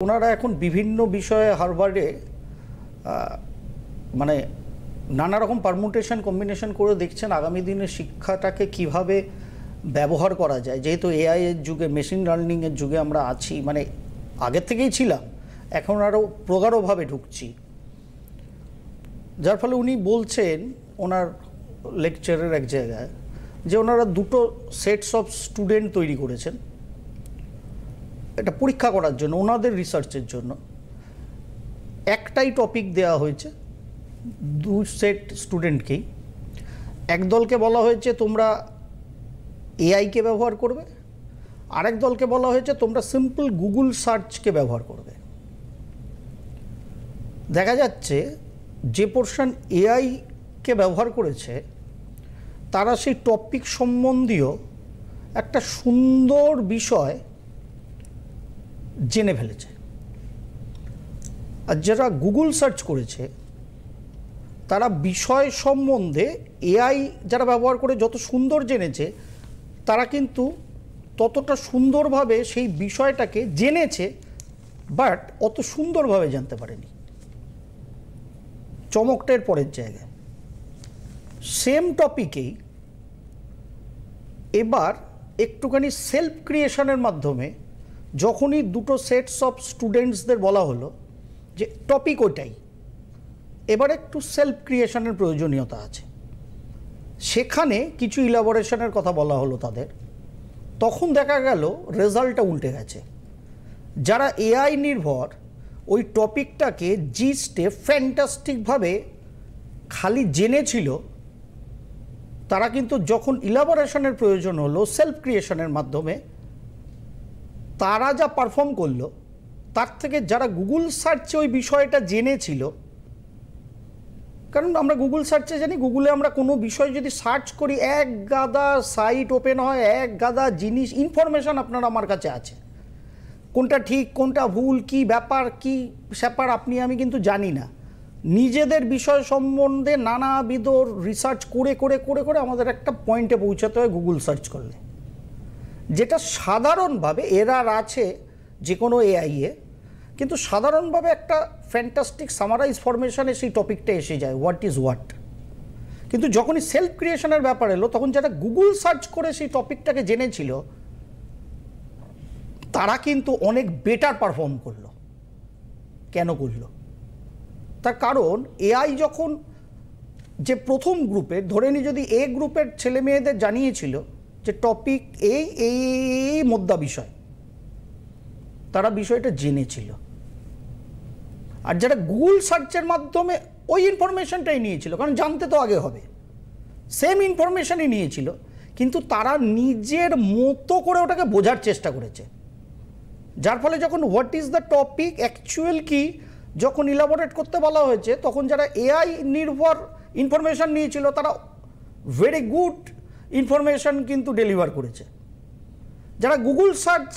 ওনারা এখন বিভিন্ন বিষয়ে হার্ভার্ডে মানে নানা রকম পারমুটেশন কম্বিনেশন করে দেখছেন আগামী দিনে শিক্ষাটাকে কিভাবে ব্যবহার করা যায়। যেহেতু এআই এর যুগে, মেশিন লার্নিংয়ের যুগে আমরা আছি, মানে আগের থেকেই ছিলাম, এখন আরও প্রগাঢ়ভাবে ঢুকছি। যার ফলে উনি বলছেন ওনার লেকচারের এক জায়গায় যে ওনারা দুটো সেটস অফ স্টুডেন্ট তৈরি করেছেন এটা পরীক্ষা করার জন্য, ওনাদের রিসার্চের জন্য। একটাই টপিক দেওয়া হয়েছে দু সেট স্টুডেন্টকেই। এক দলকে বলা হয়েছে তোমরা এআইকে ব্যবহার করবে, আরেক দলকে বলা হয়েছে তোমরা সিম্পল গুগল সার্চকে ব্যবহার করবে। দেখা যাচ্ছে যে পোর্শন এআইকে ব্যবহার করেছে তারা সেই টপিক সম্বন্ধীয় একটা সুন্দর বিষয় জেনে ফেলেছে, আর যারা গুগল সার্চ করেছে তারা বিষয় সম্বন্ধে এআই যারা ব্যবহার করে যত সুন্দর জেনেছে, তারা কিন্তু ততটা সুন্দরভাবে সেই বিষয়টাকে জেনেছে, বাট অত সুন্দরভাবে জানতে পারেনি। চমকটার পরের জায়গায় সেম টপিকেই এবার একটুখানি সেলফ ক্রিয়েশনের মাধ্যমে যখনই দুটো সেটস অফ স্টুডেন্টসদের বলা হলো যে টপিক ওটাই, এবার একটু সেলফ ক্রিয়েশনের প্রয়োজনীয়তা আছে, সেখানে কিছু ইলাবোরেশনের কথা বলা হলো তাদের, তখন দেখা গেল রেজাল্টটা উল্টে গেছে। যারা এআই নির্ভর ওই টপিকটাকে জিস্টে ফ্যান্টাস্টিকভাবে খালি জেনেছিল, তারা কিন্তু যখন ইলাবোরেশনের প্রয়োজন হলো সেলফ ক্রিয়েশনের মাধ্যমে, তারা যা পারফর্ম করলো তার থেকে যারা গুগল সার্চে ওই বিষয়টা জেনেছিল, কারণ আমরা গুগল সার্চে জানি, গুগলে আমরা কোনো বিষয় যদি সার্চ করি এক গাদা সাইট ওপেন হয়, এক গাদা জিনিস ইনফরমেশান আপনার আমার কাছে আছে, কোনটা ঠিক কোনটা ভুল, কি ব্যাপার কি স্যাপার আপনি আমি কিন্তু জানি না। নিজেদের বিষয় সম্বন্ধে নানাবিধ রিসার্চ করে করে করে করে আমাদের একটা পয়েন্টে পৌঁছাতে হয় গুগল সার্চ করলে, যেটা সাধারণভাবে এরার আছে যে কোনো এআইয়ে, কিন্তু সাধারণভাবে একটা ফ্যান্টাস্টিক সামারাইজ ফরমেশনে সেই টপিকটা এসে যায়, হোয়াট ইজ হোয়াট। কিন্তু যখনই সেলফ ক্রিয়েশনের ব্যাপার এলো, তখন যারা গুগল সার্চ করে সেই টপিকটাকে জেনেছিল তারা কিন্তু অনেক বেটার পারফর্ম করলো। কেন করলো? তার কারণ এআই যখন যে প্রথম গ্রুপের, ধরে নি যদি এ গ্রুপের ছেলে মেয়েদের জানিয়েছিল যে টপিক এই এই এই মোদ্দা বিষয়, তারা বিষয়টা জেনেছিল। আর যারা গুগল সার্চের মাধ্যমে ওই ইনফরমেশনটাই নিয়েছিল, কারণ জানতে তো আগে হবে, সেম ইনফরমেশনই নিয়েছিল, কিন্তু তারা নিজের মতো করে ওটাকে বোঝার চেষ্টা করেছে। যার ফলে যখন what is the topic actual কি যখন ইলাবোরেট করতে বলা হয়েছে, তখন যারা এআই নির্ভর ইনফরমেশন নিয়েছিল তারা ভেরি গুড ইনফরমেশন কিন্তু ডেলিভার করেছে। যারা গুগল সার্চ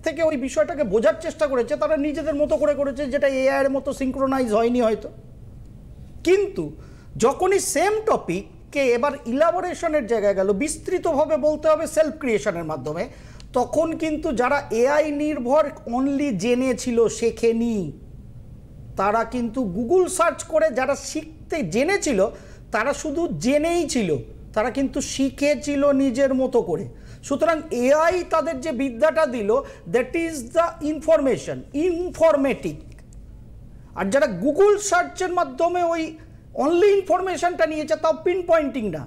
থেকে ওই বিষয়টাকে বোঝার চেষ্টা করেছে তারা নিজেদের মতো করে করেছে, যেটা এআইয়ের মতো সিঙ্ক্রোনাইজ হয়নি হয়তো। কিন্তু যখনই সেম টপিককে এবার ইলাবোরেশনের জায়গায় গেল, বিস্তৃতভাবে বলতে হবে সেলফ ক্রিয়েশনের মাধ্যমে, তখন কিন্তু যারা এআই নির্ভর অনলি জেনেছিল, শেখেনি, তারা কিন্তু গুগল সার্চ করে যারা শিখতে জেনেছিল তারা শুধু জেনেই ছিল, তারা কিন্তু শিখেছিল নিজের মতো করে। সুতরাং এআই তাদের যে বিদ্যাটা দিল, that is the information, informatic. আর যারা গুগল সার্চের মাধ্যমে ওই অনলি ইনফরমেশনটা নিয়েছে, তাও পিন পয়েন্টিং না,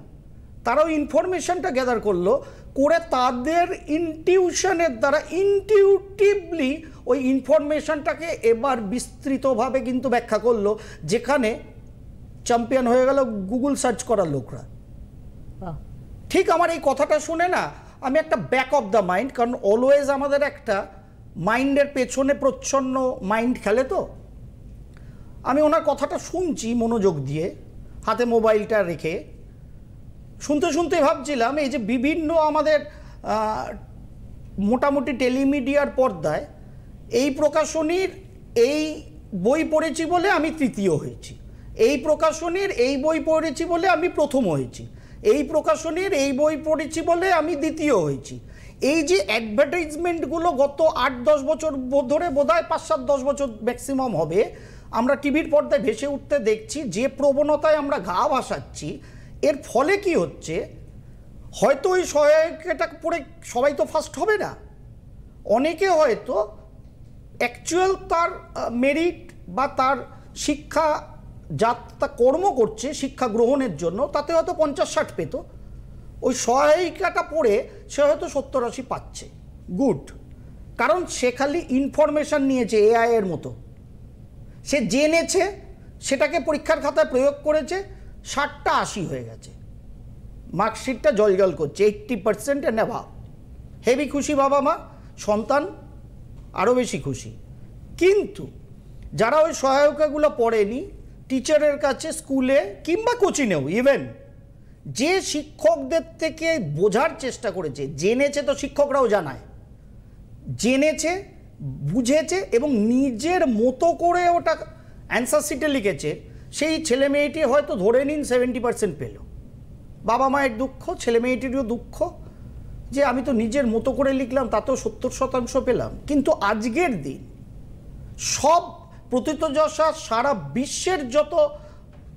তারা ওই ইনফরমেশনটা গ্যাদার করলো, করে তাদের ইনটিউশনের দ্বারা ইনটিউটিভলি ওই ইনফরমেশনটাকে এবার বিস্তৃতভাবে কিন্তু ব্যাখ্যা করলো, যেখানে চ্যাম্পিয়ন হয়ে গেল গুগল সার্চ করার লোকরা। ঠিক আমার এই কথাটা শুনে না আমি একটা ব্যাক অফ দ্য মাইন্ড, কারণ অলওয়েজ আমাদের একটা মাইন্ডের পেছনে প্রচ্ছন্ন মাইন্ড খেলে, তো আমি ওনার কথাটা শুনছি মনোযোগ দিয়ে, হাতে মোবাইলটা রেখে শুনতে শুনতে ভাবছিলাম এই যে বিভিন্ন আমাদের মোটামুটি টেলিমিডিয়ার পর্দায় এই প্রকাশনীর এই বই পড়েছি বলে আমি তৃতীয় হয়েছি, এই প্রকাশনীর এই বই পড়েছি বলে আমি প্রথম হয়েছি, এই প্রকাশনীর এই বই পড়েছি বলে আমি দ্বিতীয় হয়েছি, এই যে অ্যাডভার্টাইজমেন্টগুলো গত 8-10 বছর ধরে, বোধহয় 5-7-10 বছর ম্যাক্সিমাম হবে, আমরা টিভির পর্দায় ভেসে উঠতে দেখছি, যে প্রবণতায় আমরা গা ভাসাচ্ছি, এর ফলে কি হচ্ছে, হয়তো ওই সহায়িকাটা পড়ে সবাই তো ফার্স্ট হবে না, অনেকে হয়তো অ্যাকচুয়াল তার মেরিট বা তার শিক্ষা যা তা কর্ম করছে শিক্ষা গ্রহণের জন্য, তাতে হয়তো 50-60 পেত, ওই সহায়িকাটা পড়ে সে হয়তো 70-80 পাচ্ছে। গুড, কারণ সে খালি ইনফরমেশান নিয়েছে এআই এর মতো, সে জেনেছে, সেটাকে পরীক্ষার খাতায় প্রয়োগ করেছে, 60-80 হয়ে গেছে, মার্কশিটটা জল করছে, 80% এন্ড অ্যাভাব। হেভি খুশি বাবা মা, সন্তান আরও বেশি খুশি। কিন্তু যারা ওই সহায়িকাগুলো পড়েনি, টিচারের কাছে স্কুলে কিংবা কোচিংয়েও ইভেন যে শিক্ষকদের থেকে বোঝার চেষ্টা করেছে, জেনেছে, তো শিক্ষকরাও জানায়, জেনেছে, বুঝেছে এবং নিজের মতো করে ওটা অ্যান্সার শিটে লিখেছে, সেই ছেলে মেয়েটি হয়তো ধরে নিন 70% পেল। বাবা মায়ের দুঃখ, ছেলে মেয়েটিরও দুঃখ, যে আমি তো নিজের মতো করে লিখলাম, তাতেও 70% পেলাম। কিন্তু আজকের দিন সব প্রথিতযশা সারা বিশ্বের যত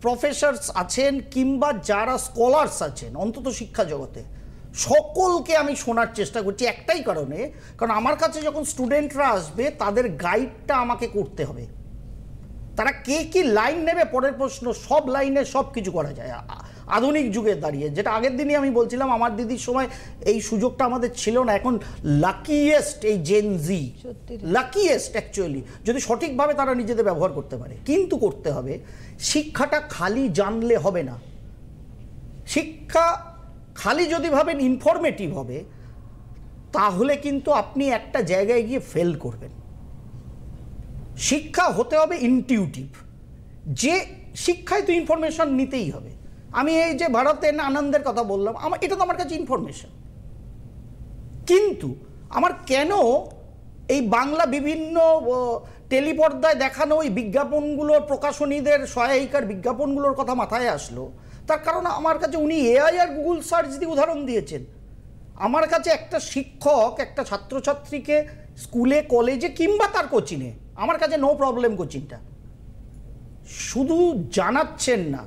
প্রফেসরস আছেন কিংবা যারা স্কলার্স আছেন অন্তত শিক্ষা জগতে, সকলকে আমি শোনার চেষ্টা করছি একটাই কারণে, কারণ আমার কাছে যখন স্টুডেন্টরা আসবে তাদের গাইডটা আমাকে করতে হবে। তারা কে কি লাইন নেবে পরের প্রশ্ন, সব লাইনে সব কিছু করা যায় আধুনিক যুগে দাঁড়িয়ে, যেটা আগের দিনই আমি বলছিলাম আমার দিদির সময় এই সুযোগটা আমাদের ছিল না। এখন লাকিয়েস্ট এই জেনজি, লাকিয়েস্ট অ্যাকচুয়ালি, যদি সঠিকভাবে তারা নিজেদের ব্যবহার করতে পারে। কিন্তু করতে হবে, শিক্ষাটা খালি জানলে হবে না। শিক্ষা খালি যদি ভাবেন ইনফরমেটিভ হবে, তাহলে কিন্তু আপনি একটা জায়গায় গিয়ে ফেল করবেন। শিক্ষা হতে হবে ইনটিউটিভ, যে শিক্ষায় তো ইনফরমেশন নিতেই হবে। আমি এই যে ভারতের আনন্দের কথা বললাম, এটা তো আমার কাছে ইনফরমেশন, কিন্তু আমার কেন এই বাংলা বিভিন্ন টেলিপর্দায় দেখানো ওই বিজ্ঞাপনগুলোর, প্রকাশনীদের সহায়িকার বিজ্ঞাপনগুলোর কথা মাথায় আসলো? তার কারণ আমার কাছে উনি এআই আর গুগল সার্চ দিয়ে উদাহরণ দিয়েছেন। আমার কাছে একটা শিক্ষক একটা ছাত্রছাত্রীকে স্কুলে, কলেজে কিংবা তার কোচিংয়ে, আমার কাছে নো প্রবলেম কোচিংটা, শুধু জানাচ্ছেন না,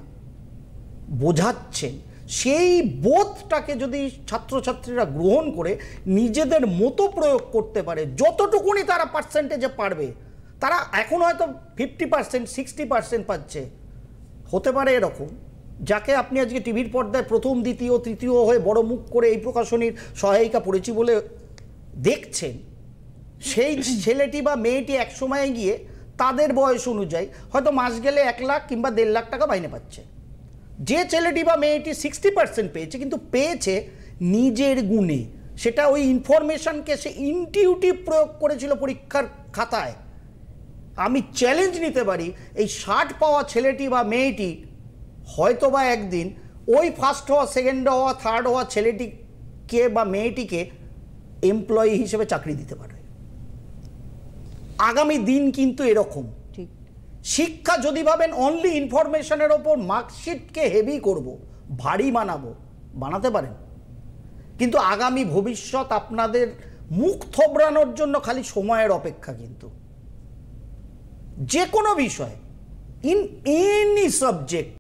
বোঝাচ্ছেন। সেই বোধটাকে যদি ছাত্রছাত্রীরা গ্রহণ করে নিজেদের মতো প্রয়োগ করতে পারে, যতটুকুনি তারা পার্সেন্টেজে পারবে, তারা এখন হয়তো 50%, 60% পাচ্ছে, হতে পারে এরকম, যাকে আপনি আজকে টিভির পর্দায় প্রথম, দ্বিতীয়, তৃতীয় হয়ে বড় মুখ করে এই প্রকাশনীর সহায়িকা পড়েছি বলে দেখছেন, সেই ছেলেটি বা মেয়েটি এক সময়ে গিয়ে তাদের বয়স অনুযায়ী হয়তো মাস গেলে 1 লাখ কিংবা 1.5 লাখ টাকা মাইনে পাচ্ছে। যে ছেলেটি বা মেয়েটি 60% পেয়েছে, কিন্তু পেয়েছে নিজের গুণে, সেটা ওই ইনফরমেশনকে সে ইনটিউটিভ প্রয়োগ করেছিল পরীক্ষার খাতায়। আমি চ্যালেঞ্জ নিতে পারি, এই 60 পাওয়া ছেলেটি বা মেয়েটি হয়তো বা একদিন ওই ফার্স্ট হওয়া, সেকেন্ড হওয়া, থার্ড হওয়া ছেলেটিকে বা মেয়েটিকে এমপ্লয়ি হিসেবে চাকরি দিতে পারে। আগামী দিন কিন্তু এরকম। শিক্ষা যদি ভাবেন অনলি ইনফরমেশনের ওপর, মার্কশিটকে হেভি করব, ভারী বানাবো, বানাতে পারেন, কিন্তু আগামী ভবিষ্যৎ আপনাদের মুখ থবড়ানোর জন্য খালি সময়ের অপেক্ষা। কিন্তু যে কোনো বিষয়, ইন এনি সাবজেক্ট,